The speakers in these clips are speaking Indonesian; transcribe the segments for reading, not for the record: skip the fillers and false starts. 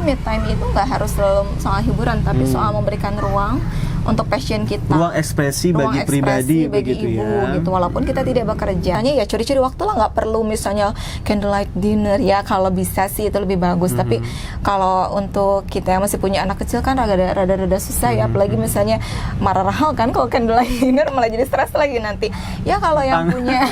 me time itu nggak harus selalu soal hiburan, tapi soal memberikan ruang untuk passion kita, ruang ekspresi bagi pribadi bagi begitu ibu, ya. gitu. Walaupun kita tidak bekerja, ya curi-curi waktu lah, nggak perlu misalnya candlelight dinner ya, kalau bisa sih itu lebih bagus. Tapi kalau untuk kita yang masih punya anak kecil kan rada susah ya, apalagi misalnya marah kan kalau candlelight dinner malah jadi stres lagi nanti. Ya kalau yang punya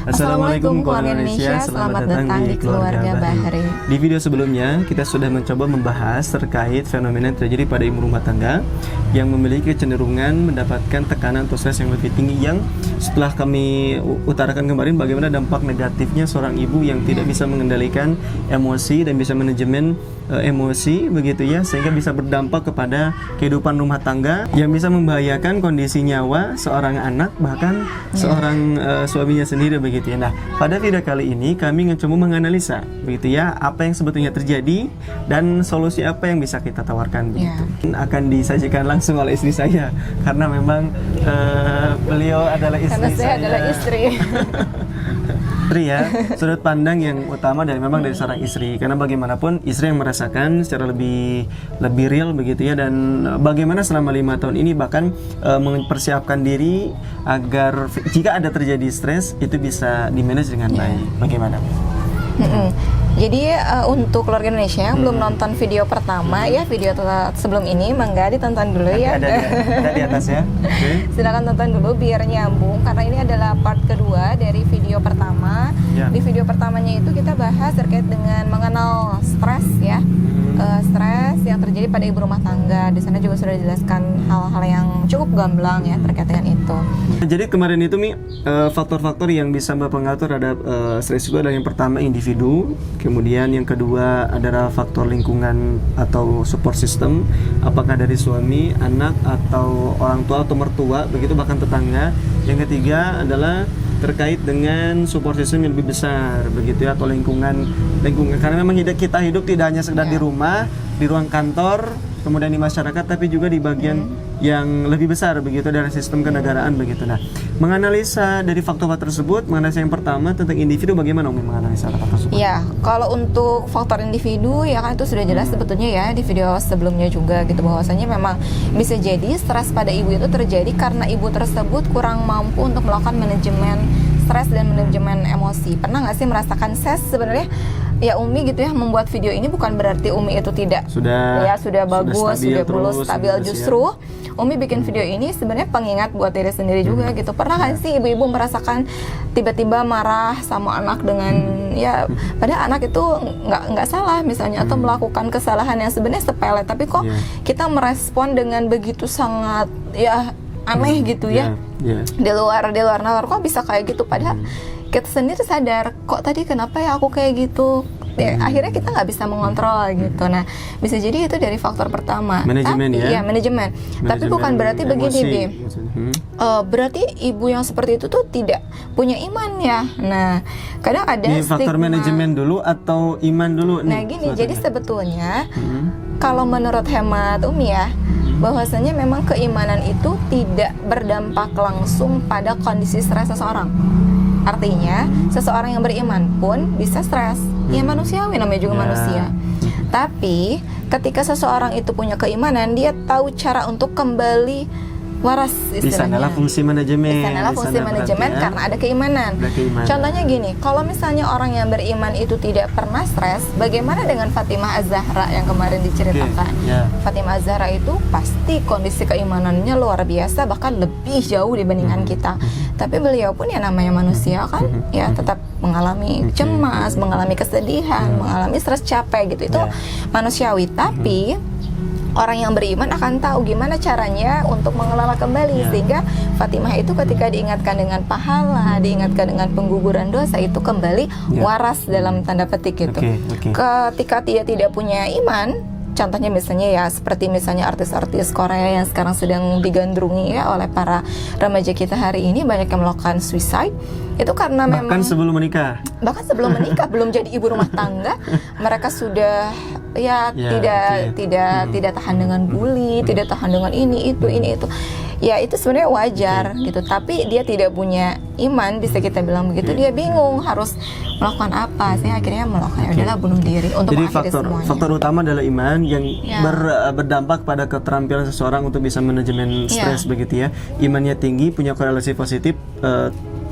Assalamualaikum keluarga Indonesia, selamat datang di Keluarga Bahri. Di video sebelumnya kita sudah mencoba membahas terkait fenomena yang terjadi pada ibu rumah tangga yang memiliki kecenderungan mendapatkan tekanan atau stres yang lebih tinggi, yang setelah kami utarakan kemarin bagaimana dampak negatifnya seorang ibu yang tidak bisa mengendalikan emosi dan bisa manajemen emosi begitu ya, sehingga bisa berdampak kepada kehidupan rumah tangga yang bisa membahayakan kondisi nyawa seorang anak, bahkan seorang suaminya sendiri begitu ya. Nah, pada video kali ini kami mencoba menganalisa begitu ya, apa yang sebetulnya terjadi dan solusi apa yang bisa kita tawarkan begitu. Akan disajikan langsung oleh istri saya karena memang beliau adalah istri karena saya adalah istri. Ya, sudut pandang yang utama dari seorang istri, karena bagaimanapun istri yang merasakan secara lebih real begitu ya, dan bagaimana selama 5 tahun ini bahkan mempersiapkan diri agar jika ada terjadi stres itu bisa dimanage dengan baik. Bagaimana? Jadi untuk keluarga Indonesia yang belum nonton video pertama ya, video sebelum ini mangga ditonton dulu ya. Ada di atas ya. Silakan tonton dulu biar nyambung, karena ini adalah part kedua dari video pertama. Di video pertamanya itu kita bahas terkait dengan mengenal stres ya. Stres yang terjadi pada ibu rumah tangga. Di sana juga sudah dijelaskan hal-hal yang cukup gamblang ya terkait dengan itu. Jadi kemarin itu faktor-faktor yang bisa berpengaruh terhadap stres itu adalah yang pertama individu, kemudian yang kedua adalah faktor lingkungan atau support system, apakah dari suami, anak, atau orang tua atau mertua begitu, bahkan tetangga. Yang ketiga adalah terkait dengan support system yang lebih besar begitu ya, atau lingkungan, karena memang kita hidup tidak hanya sekedar di rumah, di ruang kantor, kemudian di masyarakat, tapi juga di bagian yang lebih besar begitu dari sistem kenegaraan begitu. Nah, menganalisa dari faktor-faktor tersebut, menganalisa yang pertama tentang individu, bagaimana Umi menganalisa faktor tersebut? Ya, kalau untuk faktor individu ya kan itu sudah jelas sebetulnya ya di video sebelumnya juga gitu, bahwasanya memang bisa jadi stres pada ibu itu terjadi karena ibu tersebut kurang mampu untuk melakukan manajemen stres dan manajemen emosi. Pernah nggak sih merasakan stres sebenarnya? Ya Umi gitu ya, membuat video ini bukan berarti Umi itu tidak sudah bagus, sudah mulus, stabil. Justru Umi bikin video ini sebenarnya pengingat buat diri sendiri juga gitu. Pernah kan sih ibu-ibu merasakan tiba-tiba marah sama anak dengan ya padahal anak itu nggak salah misalnya, atau melakukan kesalahan yang sebenarnya sepele, tapi kok kita merespon dengan begitu sangat ya aneh gitu ya. Di luar nalar kok bisa kayak gitu, padahal kita sendiri sadar kok tadi kenapa ya aku kayak gitu. Akhirnya kita nggak bisa mengontrol gitu. Nah, bisa jadi itu dari faktor pertama. Manajemen ya. Manajemen. Tapi bukan berarti begini, Bi. Berarti ibu yang seperti itu tuh tidak punya iman ya. Nah, kadang ada faktor manajemen dulu atau iman dulu nih. Nah, gini, jadi sebetulnya kalau menurut hemat Umi ya, bahwasanya memang keimanan itu tidak berdampak langsung pada kondisi stres seseorang. Artinya, seseorang yang beriman pun bisa stres. Ya manusiawi, namanya juga manusia. Tapi, ketika seseorang itu punya keimanan, dia tahu cara untuk kembali waras istilahnya. Di sanalah fungsi manajemen. Di sanalah fungsi manajemen karena ada keimanan. Contohnya gini, kalau misalnya orang yang beriman itu tidak pernah stres, bagaimana dengan Fatimah Az-Zahra yang kemarin diceritakan? Fatimah Az-Zahra itu pasti kondisi keimanannya luar biasa, bahkan lebih jauh dibandingkan kita. Tapi beliau pun ya namanya manusia kan, ya tetap mengalami cemas, mengalami kesedihan, mengalami stres, capek gitu. Itu manusiawi, tapi orang yang beriman akan tahu gimana caranya untuk mengelola kembali, sehingga Fatimah itu ketika diingatkan dengan pahala, diingatkan dengan pengguguran dosa, itu kembali waras dalam tanda petik gitu. Ketika dia tidak punya iman, contohnya misalnya ya seperti misalnya artis-artis Korea yang sekarang sedang digandrungi ya oleh para remaja kita hari ini, banyak yang melakukan suicide. Itu karena bahkan sebelum menikah, belum jadi ibu rumah tangga, mereka sudah tidak tahan dengan bully, tidak tahan dengan ini itu. ya itu sebenarnya wajar gitu, tapi dia tidak punya iman, bisa kita bilang begitu. Dia bingung harus melakukan apa, sih akhirnya melakukan adalah bunuh diri untuk Jadi mengakhiri semuanya. faktor utama adalah iman yang berdampak pada keterampilan seseorang untuk bisa manajemen stres begitu ya. Imannya tinggi, punya korelasi positif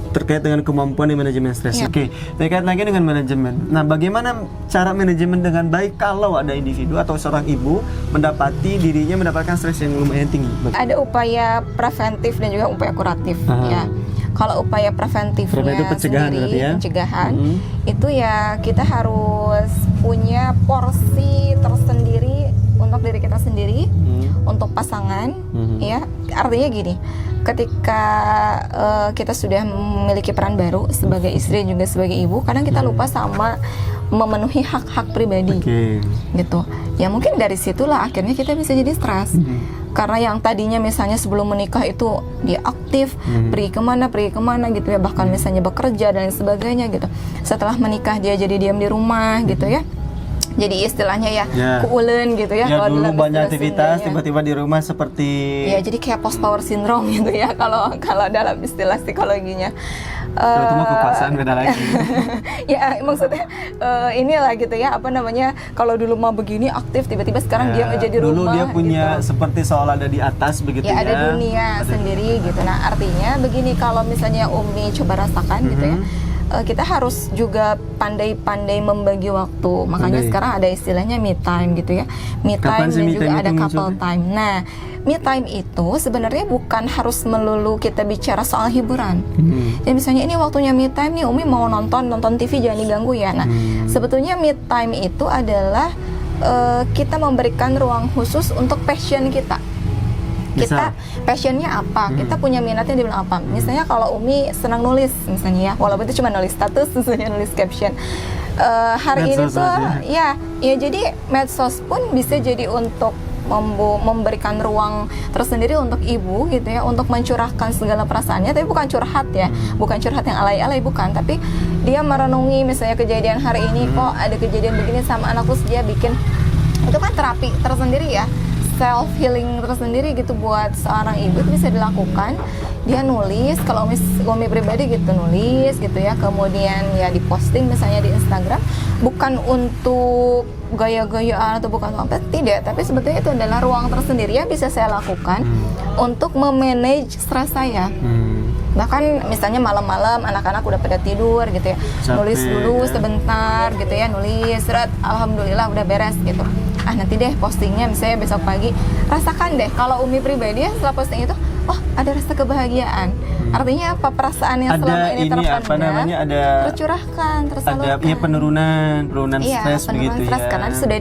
terkait dengan kemampuan di manajemen stres. Oke, terkait lagi dengan manajemen. Nah, bagaimana cara manajemen dengan baik kalau ada individu atau seorang ibu mendapati dirinya mendapatkan stres yang lumayan tinggi? Ada upaya preventif dan juga upaya kuratif ya. Kalau upaya preventifnya pencegahan sendiri, ya? pencegahan itu ya kita harus punya porsi tersendiri untuk diri kita sendiri, untuk pasangan, ya. Artinya gini, ketika kita sudah memiliki peran baru sebagai istri dan juga sebagai ibu, kadang kita lupa sama memenuhi hak-hak pribadi, gitu. Ya mungkin dari situlah akhirnya kita bisa jadi stres. Karena yang tadinya misalnya sebelum menikah itu dia aktif, pergi kemana gitu ya, bahkan misalnya bekerja dan sebagainya gitu. Setelah menikah dia jadi diam di rumah gitu ya. Jadi istilahnya ya keulen gitu ya. Ya dulu banyak aktivitas, tiba-tiba di rumah seperti ya jadi kayak post power syndrome gitu ya kalau dalam istilah psikologinya. Itu mah kekuasaan beda lagi. Ya maksudnya inilah gitu ya, apa namanya, kalau dulu mah begini aktif, tiba-tiba sekarang dia nggak jadi rumah. Dulu dia punya gitu. Seperti seolah ada di atas begitu ya. Ada dunia sendiri gitu. Nah artinya begini, kalau misalnya Umi coba rasakan gitu ya, kita harus juga pandai-pandai membagi waktu. Makanya sekarang ada istilahnya me time gitu ya. Me time dan juga ada couple time. Nah, me time itu sebenarnya bukan harus melulu kita bicara soal hiburan. Jadi misalnya ini waktunya me time nih, Umi mau nonton TV jangan diganggu ya. Nah, sebetulnya me time itu adalah kita memberikan ruang khusus untuk passion kita. Kita passionnya apa, kita punya minatnya di bidang apa. Misalnya kalau Umi senang nulis misalnya ya, walaupun itu cuma nulis status, misalnya nulis caption, hari medsos ini tuh ya jadi medsos pun bisa jadi untuk memberikan ruang tersendiri untuk ibu gitu ya, untuk mencurahkan segala perasaannya, tapi bukan curhat ya, bukan curhat yang alay-alay, bukan, tapi dia merenungi misalnya kejadian hari ini, kok ada kejadian begini sama anak, terus dia bikin, itu kan terapi tersendiri ya, self healing tersendiri gitu buat seorang ibu, itu bisa dilakukan. Dia nulis, kalau Umi pribadi gitu nulis gitu ya, kemudian ya diposting misalnya di Instagram, bukan untuk gaya-gayaan atau bukan apa, tidak, tapi sebetulnya itu adalah ruang tersendiri yang bisa saya lakukan untuk memanage stres saya. Bahkan misalnya malam-malam anak-anak udah pada tidur gitu ya, nulis dulu sebentar gitu ya, nulis, alhamdulillah udah beres gitu. Nanti deh postingnya misalnya besok pagi. Rasakan deh kalau Umi pribadi ya, setelah posting itu, ada rasa kebahagiaan. Artinya apa, perasaan yang selama ini terpendam tercurahkan, tersalurkan. Ada penurunan stres begitu stres, ya. karena sudah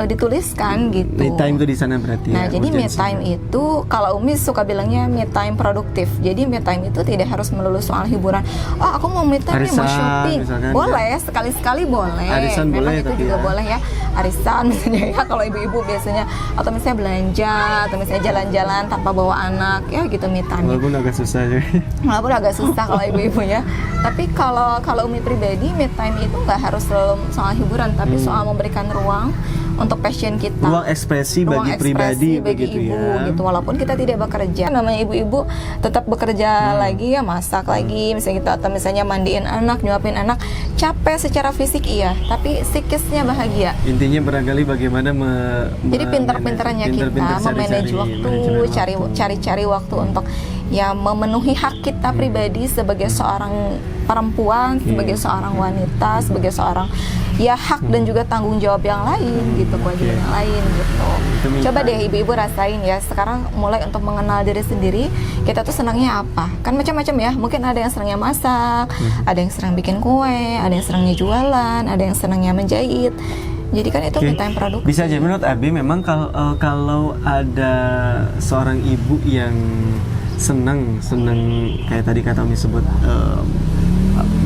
dituliskan gitu. Me time itu di sana berarti. Nah, jadi me time itu kalau Umi suka bilangnya me time produktif. Jadi me time itu tidak harus melulu soal hiburan. Aku mau me time nih, mau shopping. Boleh, sekali-sekali boleh. Arisan memang boleh, itu juga boleh ya. Arisan misalnya ya, kalau ibu-ibu biasanya, atau misalnya belanja, atau misalnya jalan-jalan tanpa bawa anak, ya gitu me time. Walaupun agak susah ya. Walaupun agak susah kalau ibu-ibu ya. Tapi kalau Umi pribadi, me time itu nggak harus selalu soal hiburan, tapi soal memberikan ruang untuk passion kita, ruang ekspresi bagi pribadi begitu ibu, ya gitu. Walaupun kita tidak bekerja, namanya ibu-ibu tetap bekerja lagi ya, masak lagi misalnya gitu, atau misalnya mandiin anak, nyuapin anak, capek secara fisik iya, tapi psikisnya bahagia. Intinya barangkali bagaimana jadi pintar-pintarnya kita memanage waktu, cari waktu untuk ya memenuhi hak kita pribadi sebagai seorang perempuan, sebagai seorang wanita, sebagai seorang ya hak dan juga tanggung jawab yang lain gitu, kewajiban yang lain gitu. Coba deh ibu-ibu rasain ya, sekarang mulai untuk mengenal diri sendiri, kita tuh senangnya apa? Kan macam-macam ya, mungkin ada yang senangnya masak, ada yang senang bikin kue, ada yang senangnya jualan, ada yang senangnya menjahit. Jadi kan itu kita yang produktif. Bisa aja menurut Abi, memang kalau ada seorang ibu yang senang kayak tadi kata Umi sebut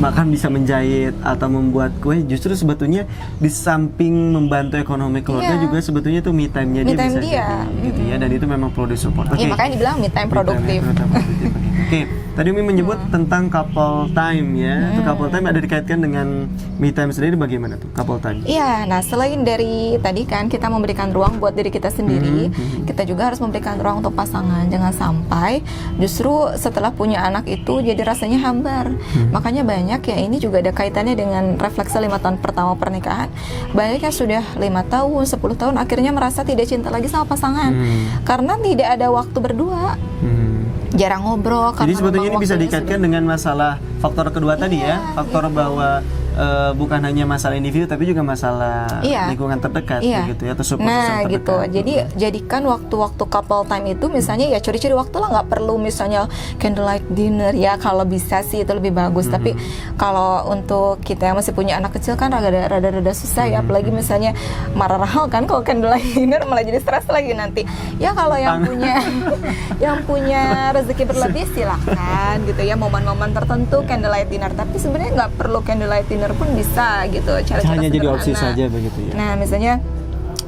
bahkan bisa menjahit atau membuat kue, justru sebetulnya di samping membantu ekonomi keluarga juga sebetulnya itu me time-nya dia bisa jadi gitu ya, dan itu memang perlu disupport. Iya, makanya dibilang me time produktif. Oke, tadi Umi menyebut tentang couple time ya. Itu couple time ada dikaitkan dengan me time sendiri, bagaimana tuh couple time? Iya, nah selain dari tadi kan kita memberikan ruang buat diri kita sendiri, kita juga harus memberikan ruang untuk pasangan. Jangan sampai justru setelah punya anak itu jadi rasanya hambar. Makanya banyak ya, ini juga ada kaitannya dengan refleksi 5 tahun pertama pernikahan. Banyak yang sudah 5 tahun, 10 tahun akhirnya merasa tidak cinta lagi sama pasangan karena tidak ada waktu berdua. Jarang ngobrol. Jadi sebetulnya ini bisa dikaitkan dengan masalah faktor kedua tadi ya, faktor bahwa bukan hanya masalah individu tapi juga masalah lingkungan terdekat begitu ya, atau support system terdekat. Gitu. Jadi jadikan waktu-waktu couple time itu misalnya ya curi-curi waktu lah, nggak perlu misalnya candlelight dinner ya, kalau bisa sih itu lebih bagus. Tapi kalau untuk kita yang masih punya anak kecil kan rada susah ya, apalagi misalnya marah kan kalau candlelight dinner malah jadi stres lagi nanti. Ya kalau yang punya rezeki berlebih silahkan gitu ya, momen-momen tertentu candlelight dinner, tapi sebenarnya nggak perlu candlelight dinner pun bisa gitu, cara-cara hanya sederhana. jadi opsi saja begitu ya. Nah misalnya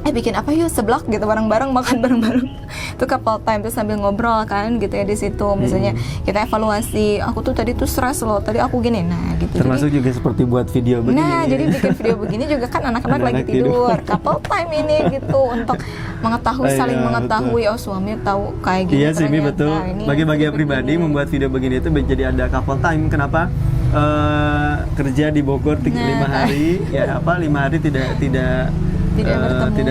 bikin apa yuk seblak gitu bareng-bareng, makan bareng-bareng itu couple time tuh sambil ngobrol kan gitu ya di situ. Misalnya kita evaluasi, aku tuh tadi tuh stres loh, tadi aku gini, nah gitu. Termasuk jadi, juga seperti buat video begini. Nah jadi bikin video begini juga kan anak-anak lagi tidur. Couple time ini gitu untuk mengetahui, saling mengetahui. Oh suami tahu kayak gini. Iya sih, betul. Bagi-bagi pribadi membuat video begini itu menjadi ada couple time. Kenapa? Kerja di Bogor 5 hari ya 5 hari tidak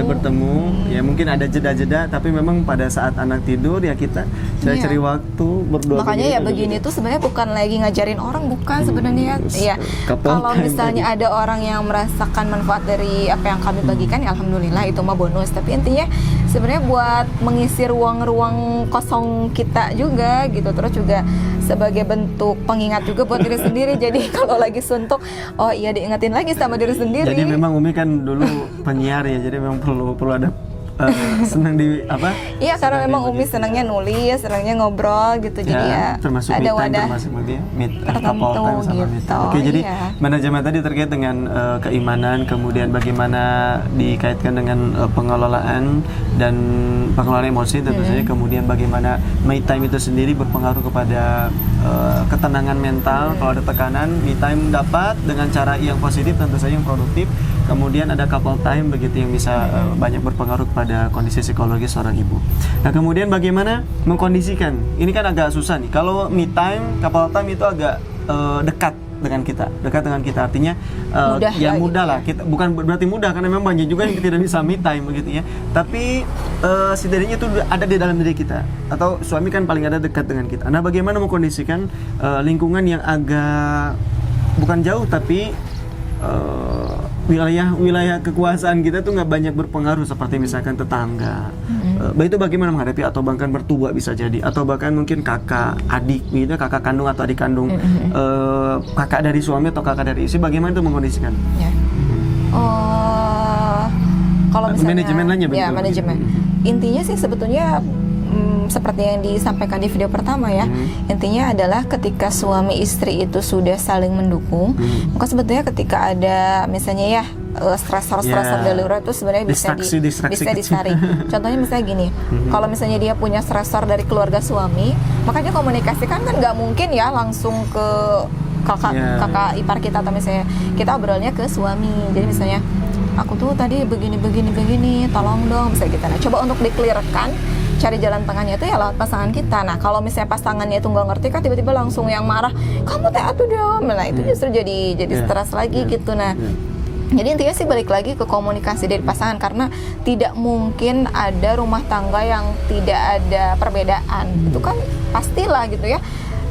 bertemu ya, mungkin ada jeda-jeda, tapi memang pada saat anak tidur ya kita cari waktu berdua. Makanya ya begini tuh sebenarnya bukan lagi ngajarin orang, bukan sebenarnya ya. Kalau misalnya ada orang yang merasakan manfaat dari apa yang kami bagikan ya alhamdulillah, itu mah bonus. Tapi intinya sebenarnya buat mengisi ruang-ruang kosong kita juga gitu, terus juga sebagai bentuk pengingat juga buat diri sendiri. Jadi kalau lagi suntuk, oh iya diingetin lagi sama diri sendiri. Jadi memang Umi kan dulu penyiar ya, jadi memang perlu ada senang di apa? Iya, karena memang Umi senangnya nulis, senangnya ngobrol gitu. Jadi ya termasuk ada wadah termasuk couple time sama gitu. Oke, jadi manajemen tadi terkait dengan keimanan, kemudian bagaimana dikaitkan dengan pengelolaan dan pengelolaan emosi tentu saja, kemudian bagaimana me time itu sendiri berpengaruh kepada ketenangan mental. Kalau ada tekanan, me time dapat dengan cara yang positif, tentu saja yang produktif. Kemudian ada couple time begitu yang bisa banyak berpengaruh pada kondisi psikologis seorang ibu. Nah kemudian bagaimana mengkondisikan? Ini kan agak susah nih. Kalau me time, couple time itu agak dekat dengan kita, artinya mudah lah. Kita bukan berarti mudah, karena memang banyak juga yang tidak bisa me time begitu ya. Tapi setidaknya itu ada di dalam diri kita, atau suami kan paling ada dekat dengan kita. Nah bagaimana mengkondisikan lingkungan yang agak bukan jauh tapi wilayah kekuasaan kita tuh nggak banyak berpengaruh, seperti misalkan tetangga. Itu bagaimana menghadapi, atau bahkan mertua bisa jadi, atau bahkan mungkin kakak, adik gitu, kakak kandung atau adik kandung, kakak dari suami atau kakak dari istri, bagaimana itu mengkondisikan? Kalau misalnya manajemennya begitu. Ya, manajemen. Intinya sih sebetulnya seperti yang disampaikan di video pertama ya, intinya adalah ketika suami istri itu sudah saling mendukung, maka sebetulnya ketika ada misalnya ya stresor dari luar itu sebenarnya bisa disaring. Contohnya misalnya gini, kalau misalnya dia punya stresor dari keluarga suami, makanya komunikasikan kan nggak mungkin ya langsung ke kakak ipar kita, atau misalnya kita obrolnya ke suami. Jadi misalnya aku tuh tadi begini, tolong dong, misalnya gitu. Nah coba untuk di-clear-kan, cari jalan tengahnya itu ya lewat pasangan kita. Nah kalau misalnya pasangannya itu nggak ngerti kan, tiba-tiba langsung yang marah, kamu teh atuh dong, nah itu justru jadi stres lagi gitu. Nah jadi intinya sih balik lagi ke komunikasi dari pasangan, karena tidak mungkin ada rumah tangga yang tidak ada perbedaan. Itu kan pastilah gitu ya.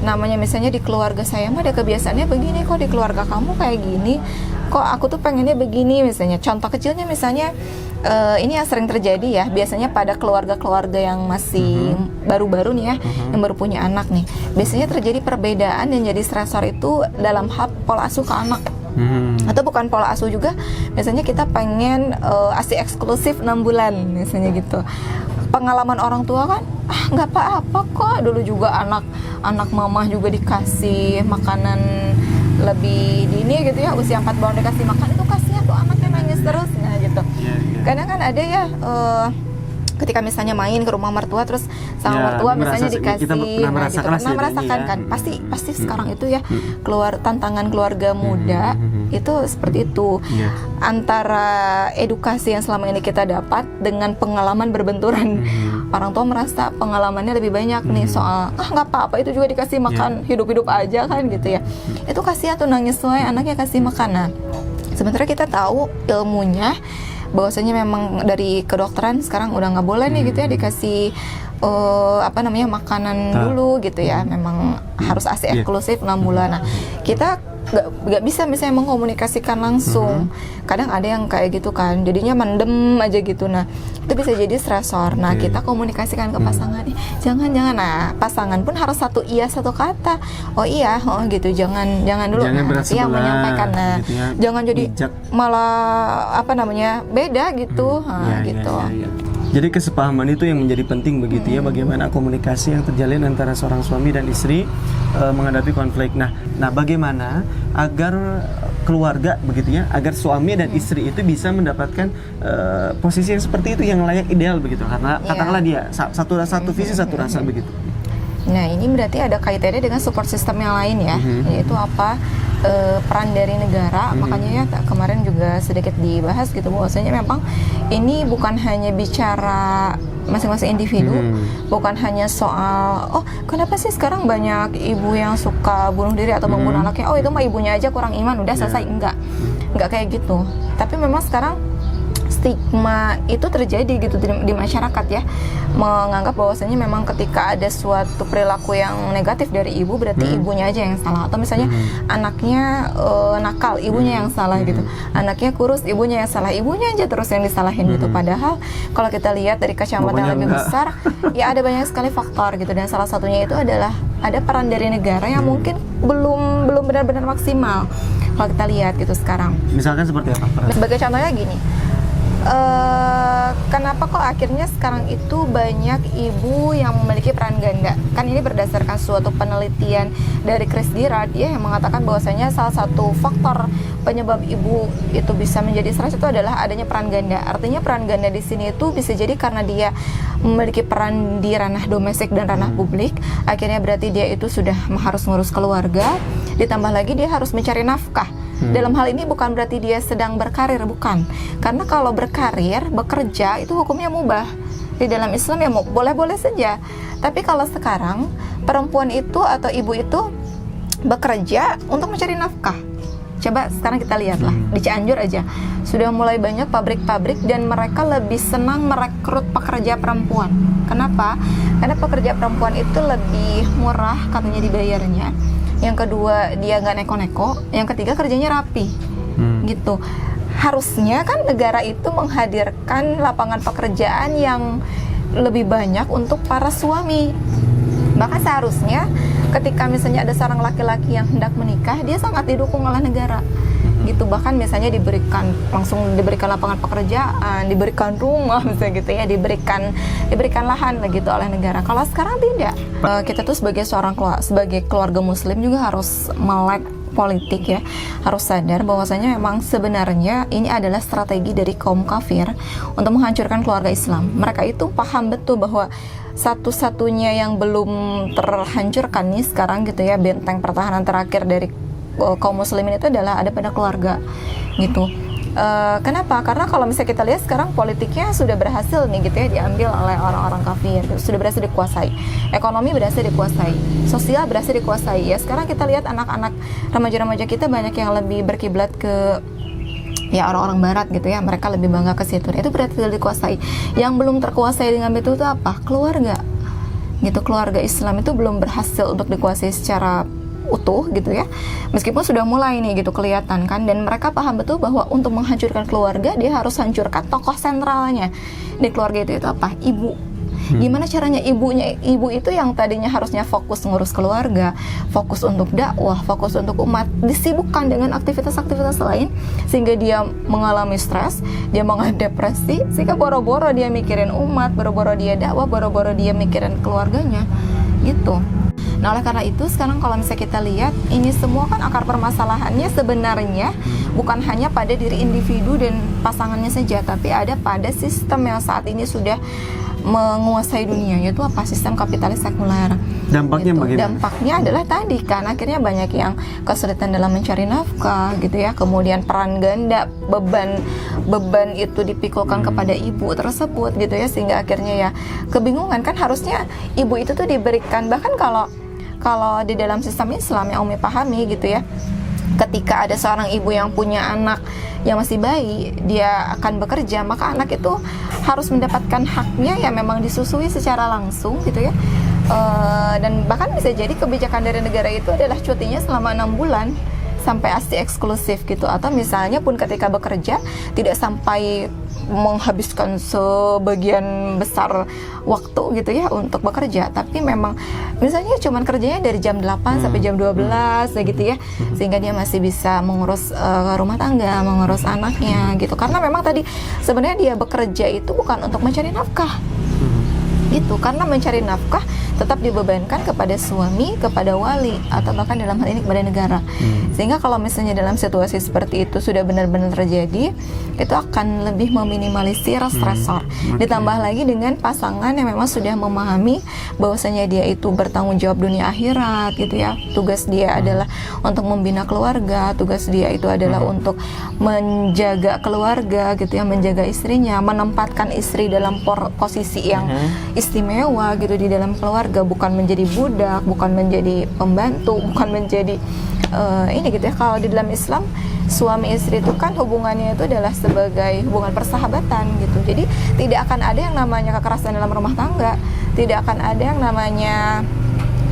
Namanya misalnya di keluarga saya mah ada kebiasaannya begini, kok di keluarga kamu kayak gini, kok aku tuh pengennya begini misalnya. Contoh kecilnya misalnya ini yang sering terjadi ya, biasanya pada keluarga-keluarga yang masih baru-baru nih ya, yang baru punya anak nih, biasanya terjadi perbedaan yang jadi stresor itu dalam hal pola asuh ke anak. Atau bukan pola asuh juga, biasanya kita pengen ASI eksklusif 6 bulan misalnya gitu. Pengalaman orang tua kan, nggak apa-apa kok, dulu juga anak mamah juga dikasih makanan lebih dini gitu ya, usia 4 bulan dikasih makan, itu kasihan tuh anaknya nangis terus nah gitu. Kadang kan ada ya ketika misalnya main ke rumah mertua terus sama mertua misalnya dikasih merasakan kan pasti sekarang itu ya keluar tantangan keluarga muda itu seperti itu antara edukasi yang selama ini kita dapat dengan pengalaman berbenturan. Orang tua merasa pengalamannya lebih banyak nih soal nggak apa-apa itu juga dikasih makan hidup-hidup aja kan gitu ya. Itu kasihan tuh nangis soalnya anaknya kasih makanan. Sementara kita tahu ilmunya bahwasanya memang dari kedokteran sekarang udah nggak boleh nih gitu ya dikasih makanan dulu gitu ya, memang harus ASI eksklusif 6 bulan. Nah kita nggak bisa misalnya mengkomunikasikan langsung. Kadang ada yang kayak gitu kan, jadinya mendem aja gitu. Nah itu bisa jadi stresor. Nah kita komunikasikan ke pasangan, jangan. Nah pasangan pun harus satu iya satu kata. Oh iya, oh gitu. Jangan dulu. Yang menyampaikan. Nah gitu ya, jangan jadi malah beda gitu. Gitu. Jadi kesepahaman itu yang menjadi penting begitu ya, bagaimana komunikasi yang terjalin antara seorang suami dan istri menghadapi konflik. Nah bagaimana agar keluarga begitu ya, agar suami dan istri itu bisa mendapatkan posisi yang seperti itu yang layak ideal begitu, karena katakanlah dia satu visi satu rasa begitu. Nah ini berarti ada kaitannya dengan support system yang lain ya, yaitu apa? Peran dari negara. Makanya ya kemarin juga sedikit dibahas gitu bahwasanya memang ini bukan hanya bicara masing-masing individu, bukan hanya soal kenapa sih sekarang banyak ibu yang suka bunuh diri atau membunuh anaknya, itu mah ibunya aja kurang iman udah selesai. Enggak kayak gitu. Tapi memang sekarang stigma itu terjadi gitu di masyarakat ya, menganggap bahwasanya memang ketika ada suatu perilaku yang negatif dari ibu berarti ibunya aja yang salah, atau misalnya anaknya nakal, ibunya yang salah gitu, anaknya kurus, ibunya yang salah, ibunya aja terus yang disalahin gitu. Padahal kalau kita lihat dari kacamata yang lebih besar ya ada banyak sekali faktor gitu, dan salah satunya itu adalah ada peran dari negara yang mungkin belum benar-benar maksimal kalau kita lihat gitu sekarang. Misalkan seperti apa? Sebagai contohnya gini, kenapa kok akhirnya sekarang itu banyak ibu yang memiliki peran ganda? Kan ini berdasarkan suatu penelitian dari Chris Girard ya, yang mengatakan bahwasanya salah satu faktor penyebab ibu itu bisa menjadi stres itu adalah adanya peran ganda. Artinya peran ganda di sini itu bisa jadi karena dia memiliki peran di ranah domestik dan ranah publik, akhirnya berarti dia itu sudah harus ngurus keluarga, ditambah lagi dia harus mencari nafkah. Dalam hal ini bukan berarti dia sedang berkarir, bukan. Karena kalau berkarir, bekerja itu hukumnya mubah. Di dalam Islam ya boleh-boleh saja. Tapi kalau sekarang perempuan itu atau ibu itu bekerja untuk mencari nafkah. Coba sekarang kita lihatlah di Cianjur aja sudah mulai banyak pabrik-pabrik dan mereka lebih senang merekrut pekerja perempuan. Kenapa? Karena pekerja perempuan itu lebih murah katanya dibayarnya. Yang kedua dia nggak neko-neko, yang ketiga kerjanya rapi, gitu. Harusnya kan negara itu menghadirkan lapangan pekerjaan yang lebih banyak untuk para suami. Bahkan seharusnya ketika misalnya ada seorang laki-laki yang hendak menikah, dia sangat didukung oleh negara, gitu. Bahkan misalnya diberikan lapangan pekerjaan, diberikan rumah misalnya gitu ya, diberikan lahan begitu oleh negara. Kalau sekarang tidak. Kita tuh sebagai keluarga muslim juga harus melek politik ya, harus sadar bahwasanya memang sebenarnya ini adalah strategi dari kaum kafir untuk menghancurkan keluarga Islam. Mereka itu paham betul bahwa satu-satunya yang belum terhancurkan nih sekarang gitu ya, benteng pertahanan terakhir dari kaum muslimin itu adalah ada pada keluarga gitu. Kenapa? Karena kalau misalnya kita lihat sekarang politiknya sudah berhasil nih gitu ya, diambil oleh orang-orang kafir, sudah berhasil dikuasai, ekonomi berhasil dikuasai, sosial berhasil dikuasai ya. Sekarang kita lihat anak-anak remaja-remaja kita banyak yang lebih berkiblat ke ya orang-orang barat gitu ya, mereka lebih bangga ke situ. Itu berhasil dikuasai. Yang belum terkuasai dengan betul itu apa? Keluarga gitu. Keluarga Islam itu belum berhasil untuk dikuasai secara utuh gitu ya, meskipun sudah mulai nih gitu kelihatan kan, dan mereka paham betul bahwa untuk menghancurkan keluarga dia harus hancurkan tokoh sentralnya di keluarga itu apa? Ibu. Gimana caranya ibu itu yang tadinya harusnya fokus ngurus keluarga, fokus untuk dakwah, fokus untuk umat, disibukkan dengan aktivitas-aktivitas lain sehingga dia mengalami stres, dia mengalami depresi, sehingga boro-boro dia mikirin umat, boro-boro dia dakwah, boro-boro dia mikirin keluarganya gitu. Nah, oleh karena itu sekarang kalau misalnya kita lihat, ini semua kan akar permasalahannya sebenarnya bukan hanya pada diri individu dan pasangannya saja, tapi ada pada sistem yang saat ini sudah menguasai dunia, yaitu apa? Sistem kapitalis sekuler. Dampaknya gitu. bagaimana? Dampaknya adalah tadi kan akhirnya banyak yang kesulitan dalam mencari nafkah gitu ya. Kemudian peran ganda, beban itu dipikulkan kepada ibu tersebut gitu ya, sehingga akhirnya ya kebingungan kan. Harusnya ibu itu tuh diberikan, bahkan kalau di dalam sistem Islam yang Umi pahami gitu ya, ketika ada seorang ibu yang punya anak yang masih bayi, dia akan bekerja, maka anak itu harus mendapatkan haknya yang memang disusui secara langsung gitu ya. Dan bahkan bisa jadi kebijakan dari negara itu adalah cutinya selama 6 bulan sampai ASI eksklusif gitu, atau misalnya pun ketika bekerja tidak sampai menghabiskan sebagian besar waktu gitu ya untuk bekerja, tapi memang misalnya cuman kerjanya dari jam 8 sampai jam 12 gitu ya, sehingga dia masih bisa mengurus rumah tangga, mengurus anaknya gitu. Karena memang tadi sebenarnya dia bekerja itu bukan untuk mencari nafkah gitu, karena mencari nafkah tetap dibebankan kepada suami, kepada wali, atau bahkan dalam hal ini kepada negara. Sehingga kalau misalnya dalam situasi seperti itu sudah benar-benar terjadi, itu akan lebih meminimalisir stresor. Ditambah lagi dengan pasangan yang memang sudah memahami bahwasanya dia itu bertanggung jawab dunia akhirat gitu ya. Tugas dia adalah untuk membina keluarga, tugas dia itu adalah untuk menjaga keluarga gitu ya, menjaga istrinya, menempatkan istri dalam posisi yang istimewa gitu di dalam keluarga, bukan menjadi budak, bukan menjadi pembantu, bukan menjadi ini gitu ya. Kalau di dalam Islam, suami istri itu kan hubungannya itu adalah sebagai hubungan persahabatan gitu. Jadi tidak akan ada yang namanya kekerasan dalam rumah tangga, tidak akan ada yang namanya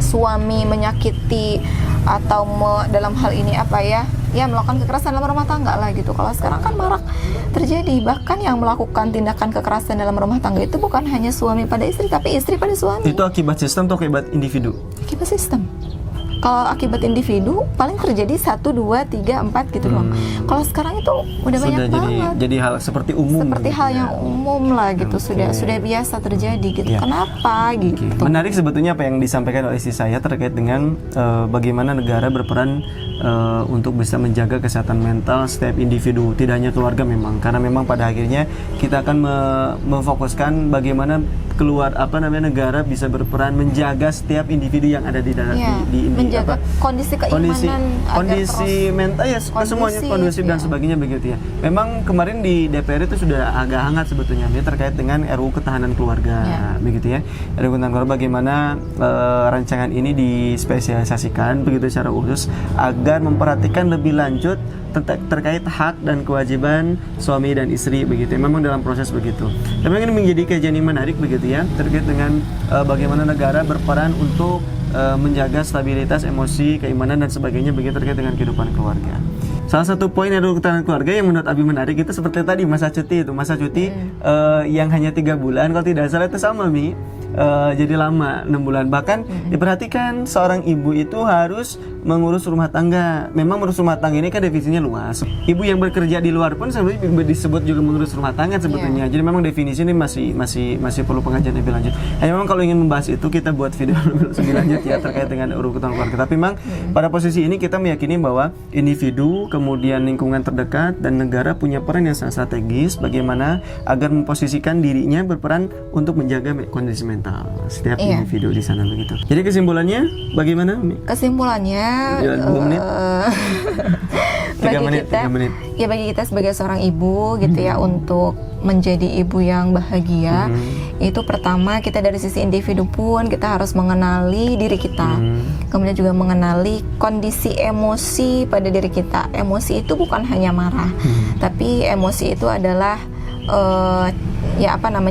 suami menyakiti atau dalam hal ini apa ya melakukan kekerasan dalam rumah tangga lah gitu. Kalau sekarang kan marak terjadi, bahkan yang melakukan tindakan kekerasan dalam rumah tangga itu bukan hanya suami pada istri, tapi istri pada suami. Itu akibat sistem atau akibat individu? Akibat sistem. Kalau akibat individu paling terjadi 1, 2, 3, 4 gitu loh. Kalau sekarang itu udah sudah banyak banget. Jadi hal seperti umum. Seperti gitu hal ya. yang umum lah gitu, sudah biasa terjadi gitu. Kenapa gitu? Menarik sebetulnya apa yang disampaikan oleh istri saya terkait dengan bagaimana negara berperan untuk bisa menjaga kesehatan mental setiap individu, tidak hanya keluarga memang, karena memang pada akhirnya kita akan memfokuskan bagaimana negara bisa berperan menjaga setiap individu yang ada di dalam menjaga kondisi keimanan, kondisi mental ya, semuanya kondusif dan sebagainya begitu ya. Memang kemarin di DPR itu sudah agak hangat sebetulnya dia terkait dengan RUU Ketahanan Keluarga begitu ya. RUU Ketahanan Keluarga bagaimana rancangan ini dispesialisasikan begitu secara khusus agar memperhatikan lebih lanjut terkait hak dan kewajiban suami dan istri begitu. Memang dalam proses begitu. Tapi ini menjadi kajian yang menarik begitu ya terkait dengan bagaimana negara berperan untuk menjaga stabilitas emosi, keimanan dan sebagainya begitu terkait dengan kehidupan keluarga. Salah satu poin RUU Ketahanan Keluarga yang menurut Abi menarik itu seperti tadi masa cuti yang hanya 3 bulan, kalau tidak salah itu sama Mi. Jadi lama 6 bulan. Bahkan diperhatikan seorang ibu itu harus mengurus rumah tangga. Memang mengurus rumah tangga ini kan definisinya luas. Ibu yang bekerja di luar pun sebenarnya disebut juga mengurus rumah tangga sebetulnya. Jadi memang definisi ini masih perlu pengajian lebih lanjut. Hanya memang kalau ingin membahas itu kita buat video lebih lanjut ya terkait dengan RUU Ketahanan Keluarga. Tapi memang pada posisi ini kita meyakini bahwa individu, kemudian lingkungan terdekat dan negara punya peran yang sangat strategis bagaimana agar memposisikan dirinya berperan untuk menjaga kondisi mental setiap individu di sana begitu. Jadi kesimpulannya bagaimana? Kesimpulannya 2 menit. 3 menit. Ya bagi kita sebagai seorang ibu gitu ya, untuk menjadi ibu yang bahagia itu pertama kita dari sisi individu pun kita harus mengenali diri kita. Kemudian juga mengenali kondisi emosi pada diri kita. Emosi itu bukan hanya marah, tapi emosi itu adalah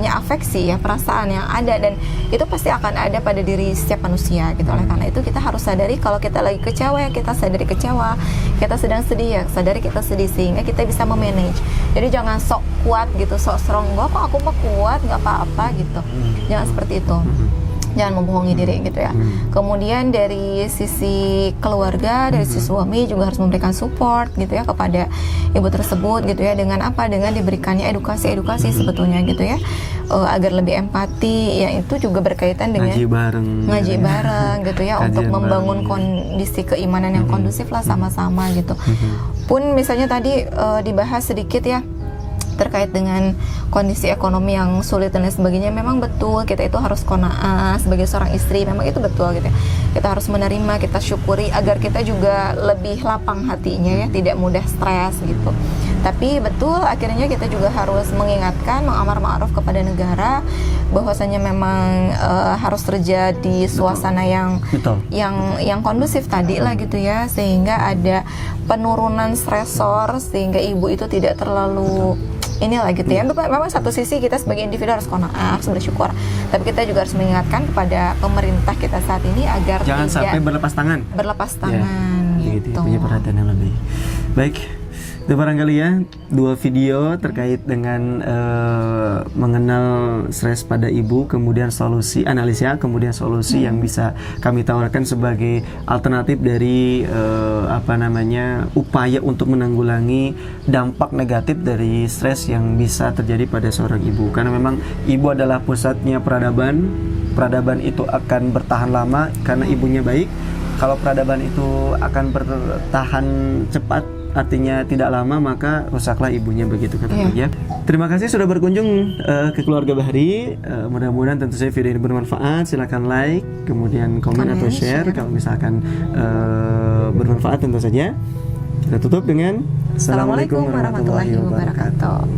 afeksi ya, perasaan yang ada, dan itu pasti akan ada pada diri setiap manusia gitu. Oleh karena itu kita harus sadari kalau kita lagi kecewa ya kita sadari kecewa, kita sedang sedih ya sadari kita sedih, sehingga kita bisa memanage. Jadi jangan sok kuat gitu, sok strong, kok aku mah kuat nggak apa-apa gitu, jangan seperti itu. jangan membohongi diri gitu ya. Kemudian dari sisi keluarga, dari sisi suami juga harus memberikan support gitu ya kepada ibu tersebut gitu ya, dengan apa? Dengan diberikannya edukasi sebetulnya gitu ya, agar lebih empati, yang itu juga berkaitan dengan ngaji bareng gitu ya, untuk membangun kondisi keimanan yang kondusif lah sama-sama gitu. Pun misalnya tadi dibahas sedikit ya terkait dengan kondisi ekonomi yang sulit dan lain sebagainya, memang betul kita itu harus qanaah sebagai seorang istri, memang itu betul gitu ya. Kita harus menerima, kita syukuri agar kita juga lebih lapang hatinya ya, tidak mudah stres gitu. Tapi betul akhirnya kita juga harus mengingatkan, mengamar ma'ruf kepada negara bahwasanya memang harus terjadi suasana yang kondusif tadi lah gitu ya, sehingga ada penurunan stresor sehingga ibu itu tidak terlalu inilah gitu ya. Memang satu sisi kita sebagai individu harus qanaah, harus bersyukur, tapi kita juga harus mengingatkan kepada pemerintah kita saat ini agar jangan sampai berlepas tangan gitu. Punya perhatian yang lebih baik. Itu barangkali ya 2 video terkait dengan mengenal stres pada ibu, kemudian solusi analisnya, kemudian solusi yang bisa kami tawarkan sebagai alternatif dari upaya untuk menanggulangi dampak negatif dari stres yang bisa terjadi pada seorang ibu. Karena memang ibu adalah pusatnya peradaban. Peradaban itu akan bertahan lama karena ibunya baik. Kalau peradaban itu akan bertahan cepat, artinya tidak lama, maka rusaklah ibunya, begitu katanya ya. Terima kasih sudah berkunjung ke Keluarga Bahri. Mudah-mudahan tentu saja video ini bermanfaat. Silakan like, kemudian komen atau share kalau misalkan bermanfaat tentu saja. Kita tutup dengan Assalamualaikum warahmatullahi wabarakatuh.